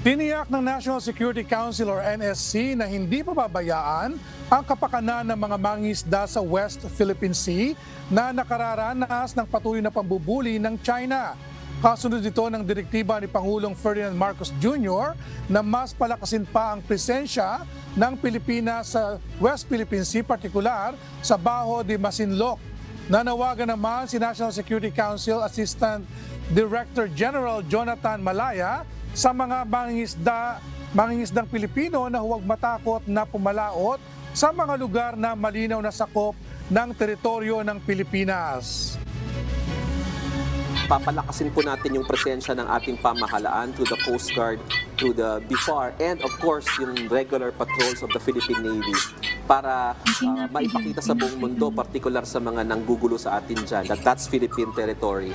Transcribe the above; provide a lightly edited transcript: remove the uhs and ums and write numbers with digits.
Tiniyak ng National Security Council or NSC na hindi pababayaan ang kapakanan ng mga mangingisda sa West Philippine Sea na nakararanas ng patuloy na pambubuli ng China. Kasunod ito ng direktiba ni Pangulong Ferdinand Marcos Jr. na mas palakasin pa ang presensya ng Pilipinas sa West Philippine Sea, partikular sa Bajo de Masinloc. Nanawagan naman si National Security Council Assistant Director General Jonathan Malaya sa mga mangingisdang Pilipino na huwag matakot na pumalaot sa mga lugar na malinaw na sakop ng teritoryo ng Pilipinas. Papalakasin po natin yung presensya ng ating pamahalaan through the Coast Guard, through the BIFAR, and of course yung regular patrols of the Philippine Navy para maipakita sa buong mundo, partikular sa mga nanggugulo sa atin dyan, that that's Philippine territory.